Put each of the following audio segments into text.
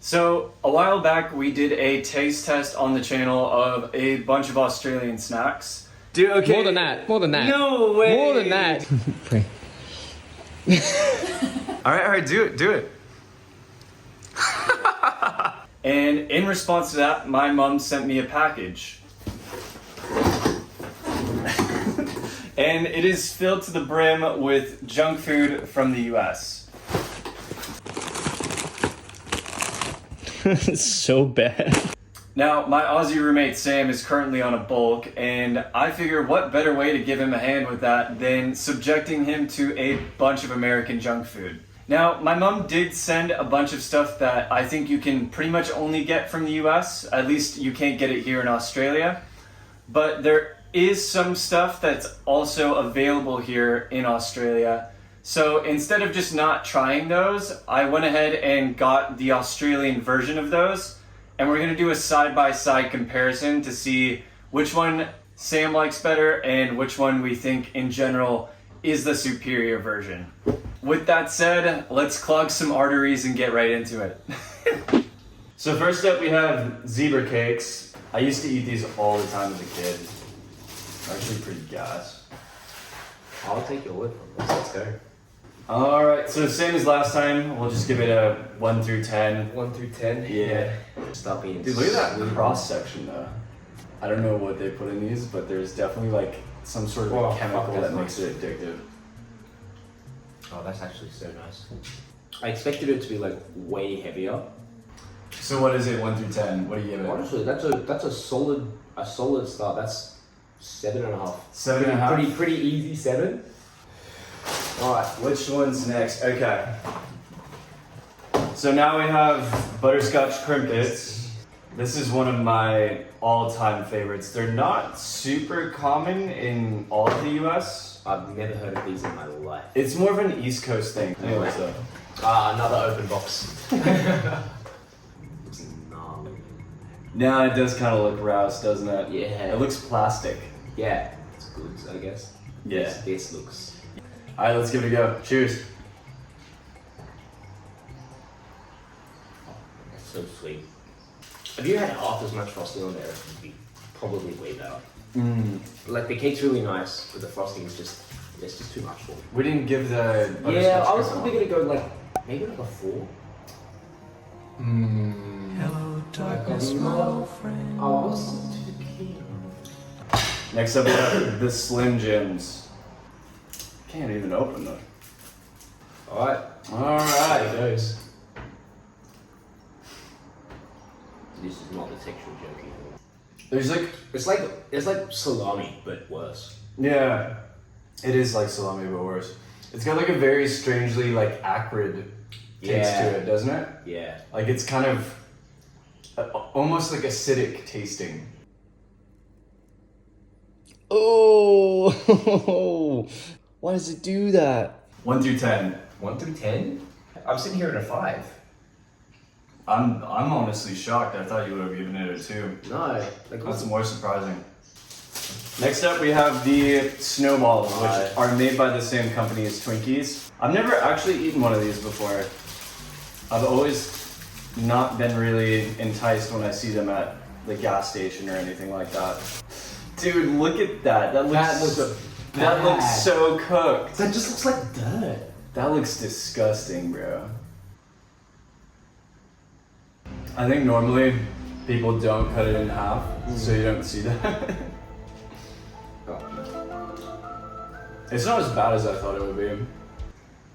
So a while back we did a taste test on the channel of a bunch of Australian snacks. Dude, okay. More than that. No way. More than that. Alright, do it. And in response to that, my mom sent me a package. And it is filled to the brim with junk food from the US. It's so bad. Now, my Aussie roommate Sam is currently on a bulk, and I figure what better way to give him a hand with that than subjecting him to a bunch of American junk food. Now, my mom did send a bunch of stuff that I think you can pretty much only get from the US, at least you can't get it here in Australia, but there is some stuff that's also available here in Australia. So instead of just not trying those, I went ahead and got the Australian version of those, and we're gonna do a side-by-side comparison to see which one Sam likes better and which one we think in general is the superior version. With that said, let's clog some arteries and get right into it. So first up we have zebra cakes. I used to eat these all the time as a kid. They're actually pretty gas. I'll take your word from this. Let's go. Alright, so same as last time, we'll just give it a 1 through 10. 1 through 10? Yeah. Stop being Dude, look at that cross section though. I don't know what they put in these, but there's definitely like some sort of Whoa, chemical fuck, that that's makes it addictive. Oh, that's actually so nice. I expected it to be like way heavier. So what is it, 1 through 10? What do you give it? Honestly, that's a solid start. That's 7.5. 7.5? Pretty easy 7. Alright, which one's next? Okay. So now we have butterscotch crimpets. This is one of my all-time favorites. They're not super common in all of the US. I've never heard of these in my life. It's more of an East Coast thing. Anyways though. Another open box. It's gnarly. Now it does kind of look rouse, doesn't it? Yeah. It looks plastic. Yeah, it's good, I guess. Yeah. This looks... Alright, let's give it a go. Cheers. That's so sweet. If you had half as much frosting on there, it would be probably way better. Like the cake's really nice, but the frosting is just, it's just too much for me. We didn't give the Yeah, I was probably gonna go like, maybe like a 4. Hello, darkness, my friend. I was too keen. Next up we have the Slim Jims. Can't even open them. Alright. There it Alright. goes. This is not the textual joke either. There's like, It's like salami, but worse. yeah, it is like salami but worse. It's got like a very strangely like acrid taste to it, doesn't it? Yeah. Like it's kind of almost like acidic tasting. Oh, why does it do that? 1 through 10. 1 through 10? I'm sitting here at a 5. I'm honestly shocked. I thought you would have given it a 2. No. Like, That's more surprising. Next up we have the snowballs, which are made by the same company as Twinkies. I've never actually eaten one of these before. I've always not been really enticed when I see them at the gas station or anything like that. Dude, look at that. That looks so cooked. That just looks like dirt. That looks disgusting, bro. I think normally people don't cut it in half, so you don't see that. It's not as bad as I thought it would be.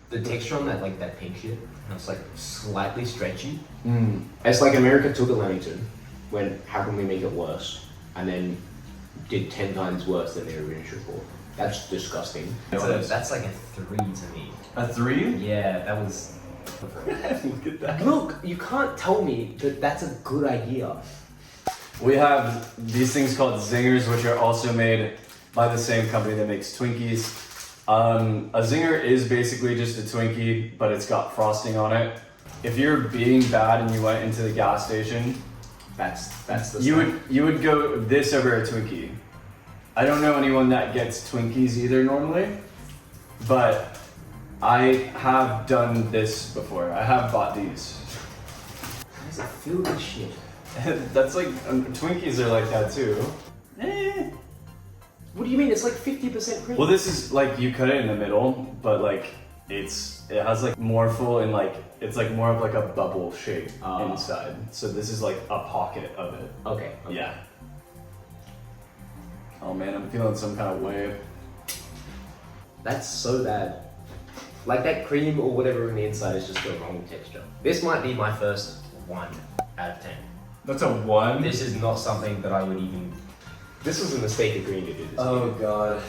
The texture on that, like that pink shit, it's like slightly stretchy. It's like America took a Leamington, went, how can we make it worse? And then did 10 times worse than their original report. That's disgusting. That's like a 3 to me. A 3? Yeah, that was... Look at that. Look, you can't tell me that that's a good idea. We have these things called zingers, which are also made by the same company that makes Twinkies. A zinger is basically just a Twinkie, but it's got frosting on it. If you're being bad and you went into the gas station, That's the you would go this over a Twinkie. I don't know anyone that gets Twinkies either normally, but I have done this before. I have bought these. Is it filled with shit? That's like Twinkies are like that too. What do you mean? It's like 50% cream. Well, this is like you cut it in the middle, but like it has like more full and like it's like more of like a bubble shape inside. So this is like a pocket of it. Okay. Yeah. Oh man, I'm feeling some kind of way. That's so bad. Like that cream or whatever in the inside is just the wrong texture. This might be my first 1 out of 10. That's a 1. This is not something that I would even. This was a mistake agreeing to do this. Oh god.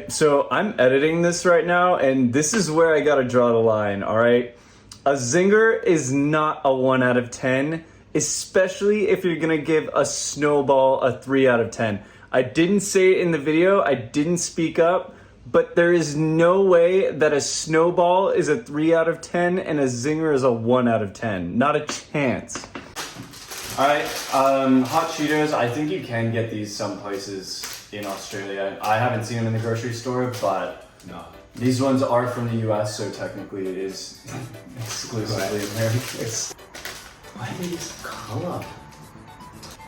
So I'm editing this right now, and this is where I gotta draw the line, alright? A zinger is not a 1 out of 10, especially if you're gonna give a snowball a 3 out of 10. I didn't say it in the video, I didn't speak up, but there is no way that a snowball is a 3 out of 10 and a zinger is a 1 out of 10. Not a chance. Alright, hot Cheetos, I think you can get these some places in Australia. I haven't seen them in the grocery store, but No. these ones are from the US, so technically it is exclusively American. Why do they this color?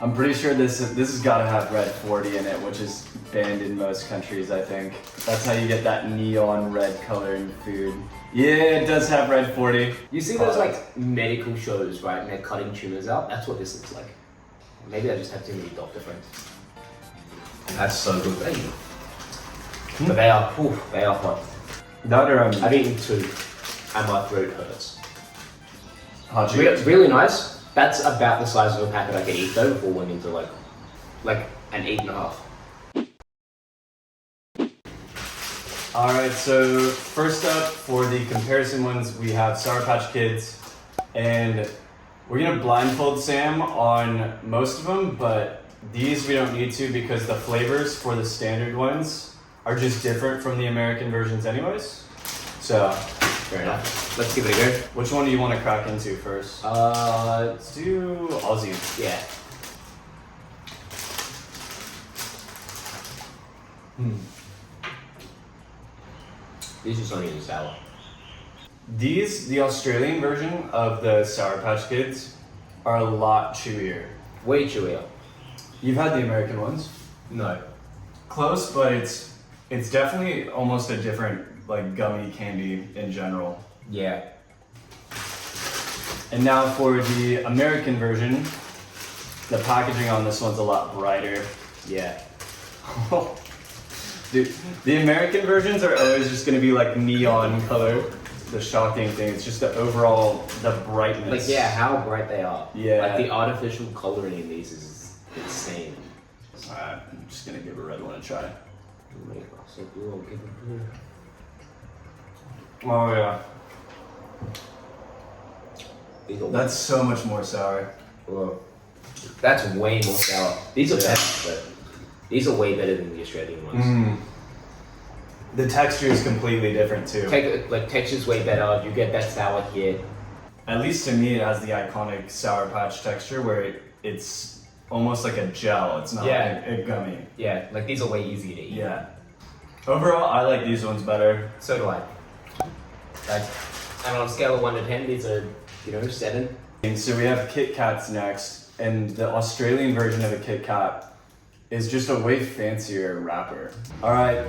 I'm pretty sure this has got to have red 40 in it, which is banned in most countries, I think. That's how you get that neon red color in food. Yeah, it does have red 40. You see those like medical shows, right? And they're cutting tumors out. That's what this looks like. Maybe I just have too many doctor friends. That's so good. But they are hot. That or I've eaten 2, and my throat hurts. hot Cheetos. Really nice. That's about the size of a packet I could eat though, before went into like an 8.5. Alright, so first up for the comparison ones, we have Sour Patch Kids, and we're gonna blindfold Sam on most of them, but these we don't need to because the flavors for the standard ones are just different from the American versions anyways. So, Fair enough. Let's give it a go. which one do you want to crack into first? Let's do Aussie. Yeah. These just onion and sour. These, the Australian version of the Sour Patch Kids, are a lot chewier. Way chewier. You've had the American ones? No. Close, but it's definitely almost a different like gummy candy in general. Yeah. And now for the American version, the packaging on this one's a lot brighter. Yeah. Dude, the American versions are always just gonna be like neon color. The shocking thing, it's just the overall, the brightness. Like, yeah, how bright they are. Yeah. Like, the artificial coloring in these is insane. Alright, I'm just gonna give a red one a try. Oh yeah. That's so much more sour. Whoa. That's way more sour. These are Yeah. better, but these are way better than the Australian ones. The texture is completely different too. Texture's way better. You get that sour hit. At least to me, it has the iconic Sour Patch texture where it's almost like a gel. It's not Yeah. like a gummy. Yeah, like these are way easier to eat. Yeah. Overall, I like these ones better. So do I. And on a scale of 1 to 10, these are, 7. And so we have Kit Kats next, and the Australian version of a Kit Kat is just a way fancier wrapper. All right,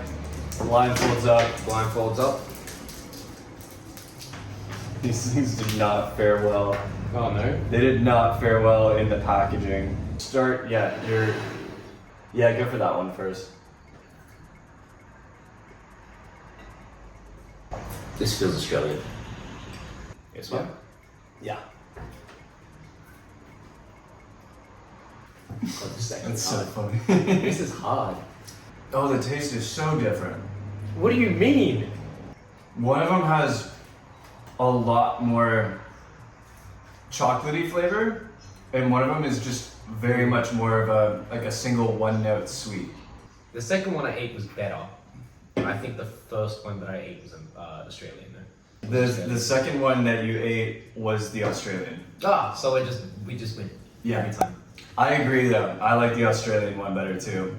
blindfolds up. Blindfolds up. These things did not fare well. Oh no. They did not fare well in the packaging. Go for that one first. This feels Australian. Guess what? Yeah. God, this is That's so hard. funny. This is hard. Oh, the taste is so different. What do you mean? One of them has a lot more chocolatey flavor, and one of them is just very much more of a single one-note sweet. The second one I ate was better. I think the first one that I ate was Australian though. The second one that you ate was the Australian. So we just win. Yeah. Every time. I agree though. I like the Australian one better too.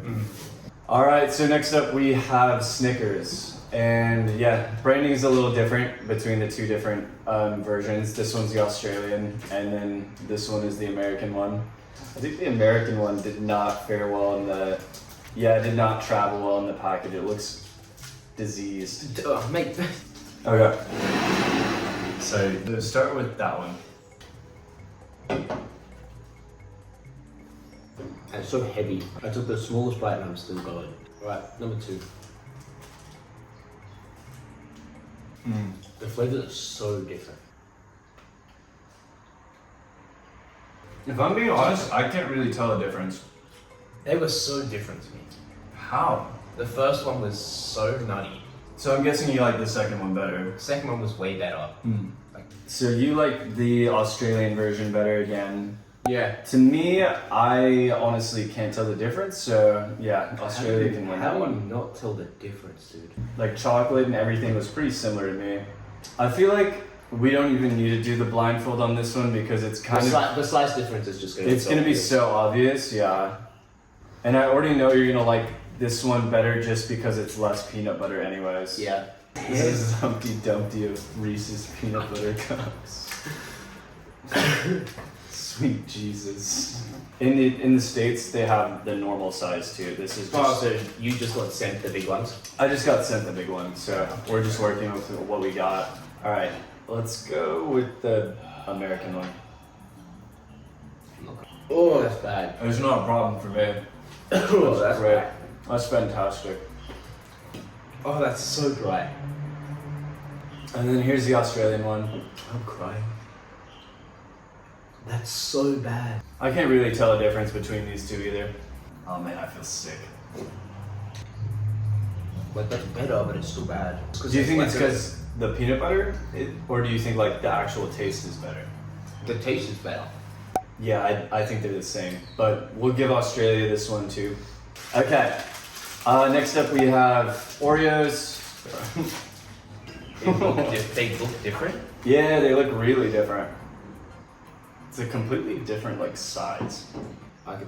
All right, so next up we have Snickers. And yeah, branding is a little different between the two different versions. This one's the Australian, and then this one is the American one. I think the American one did not fare well in the, it did not travel well in the package. It looks diseased. Mate. Okay. So to start with that one. And it's so heavy. I took the smallest bite and I'm still going. Right, number 2. The flavors are so different. If I'm being honest, I can't really tell the difference. They were so different to me. How? The first one was so nutty. So I'm guessing you like the second one better. The second one was way better. So you like the Australian version better again. Yeah. To me, I honestly can't tell the difference, so yeah, Australia can win How that do one. you not tell the difference, dude? Like chocolate and everything was pretty similar to me. I feel like we don't even need to do the blindfold on this one because it's kind of The slice difference is just gonna it's gonna be so obvious, yeah. And I already know you're gonna like this one better just because it's less peanut butter anyways. Yeah. This is Humpty Dumpty of Reese's peanut butter cups. Sweet Jesus. In the States they have the normal size too. This is just So you just got sent the big ones? I just got sent the big one, so we're just working with what we got. Alright, let's go with the American one. Oh, that's bad. It's not a problem for me. Oh, that's great. bad. That's fantastic. Oh, that's so dry. And then here's the Australian one. I'm crying. That's so bad. I can't really tell the difference between these two either. Oh man, I feel sick. Like, that's better, but it's still bad. Do you think it's because the peanut butter, or do you think like the actual taste is better? the taste is better? Yeah, I think they're the same, but we'll give Australia this one too. Okay, next up we have Oreos. They look different. Yeah, they look really different. It's a completely different like size.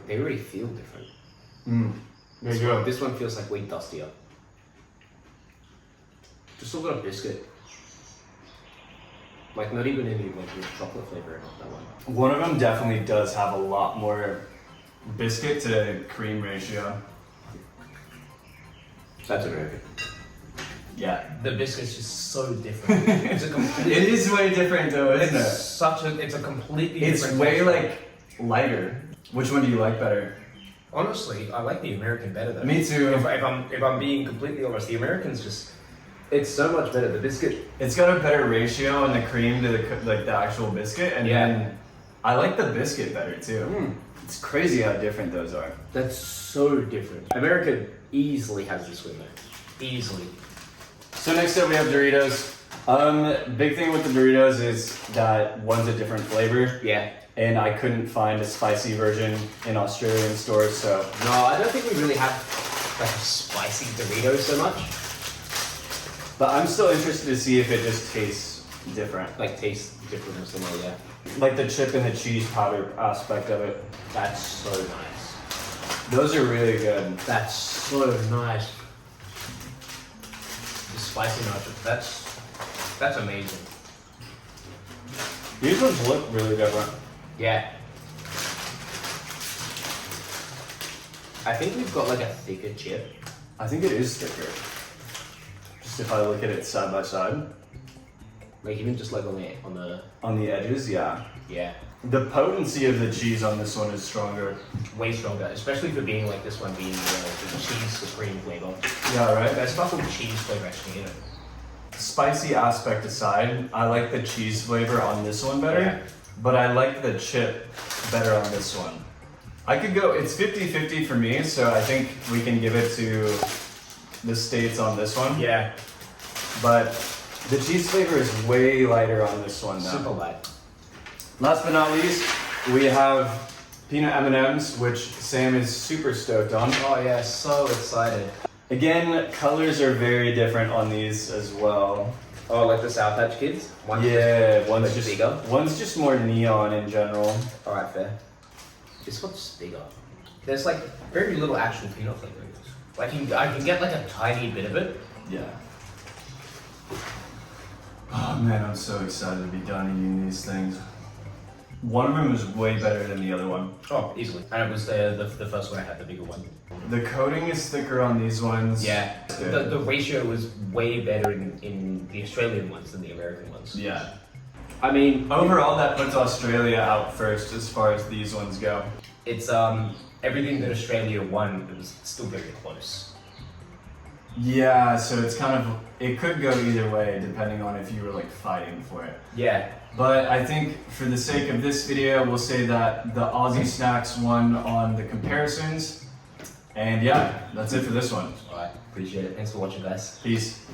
They already feel different. There you go. This one feels like way dustier. Just a little biscuit. Like not even any like real chocolate flavor in that one. One of them definitely does have a lot more biscuit to cream ratio. That's American. Yeah. The biscuit's just so different. It's a completely. It is way different though, isn't it? It's a completely It's different. way texture. like lighter. Which one do you like better? Honestly, I like the American better though. Me too. If I'm being completely honest, the American's just. It's so much better. The biscuit. It's got a better ratio in the cream to the actual biscuit, and Yeah. then I like the biscuit better too. It's crazy how different those are. That's so different. America easily has this win though. Easily. So next up we have Doritos. Big thing with the Doritos is that one's a different flavor, Yeah. and I couldn't find a spicy version in Australian stores, so No, I don't think we really have like spicy Doritos so much. but I'm still interested to see if it just tastes different. Like taste different or something. Yeah. Like the chip and the cheese powder aspect of it. That's so nice. Those are really good. That's so nice. The spicy nachos. That's amazing. These ones look really different. Yeah. I think we've got like a thicker chip. I think it is thicker. Just if I look at it side by side. Like even just like on the On the edges, yeah. yeah. The potency of the cheese on this one is stronger. Way stronger, especially for being like this one being the cheese supreme flavor. Yeah, right? There's fucking cheese flavor actually in it. Spicy aspect aside, I like the cheese flavor on this one better, Yeah. but I like the chip better on this one. I could go, it's 50-50 for me, so I think we can give it to the States on this one. Yeah. But the cheese flavor is way lighter on this one now. Super light. Last but not least, we have peanut M&Ms, which Sam is super stoked on. Oh yeah, so excited. Again, colors are very different on these as well. Oh, like the Sour Patch Kids? Yeah, one's like just bigger? One's just more neon in general. Alright, fair. This one's bigger. There's like very little actual peanut flavor in this. Like I can get like a tiny bit of it, Yeah. Oh man, I'm so excited to be done eating these things. One of them is way better than the other one. Oh, easily. And it was the first one I had, the bigger one. The coating is thicker on these ones. Yeah. Yeah. The ratio was way better in the Australian ones than the American ones. Yeah. I mean, Overall, that puts Australia out first as far as these ones go. It's everything that Australia won, it was still very close. Yeah, so it's kind of, it could go either way depending on if you were like fighting for it. Yeah. But I think for the sake of this video, we'll say that the Aussie Snacks won on the comparisons. And yeah, that's it for this one. Alright, appreciate it. Thanks for watching, guys. Peace.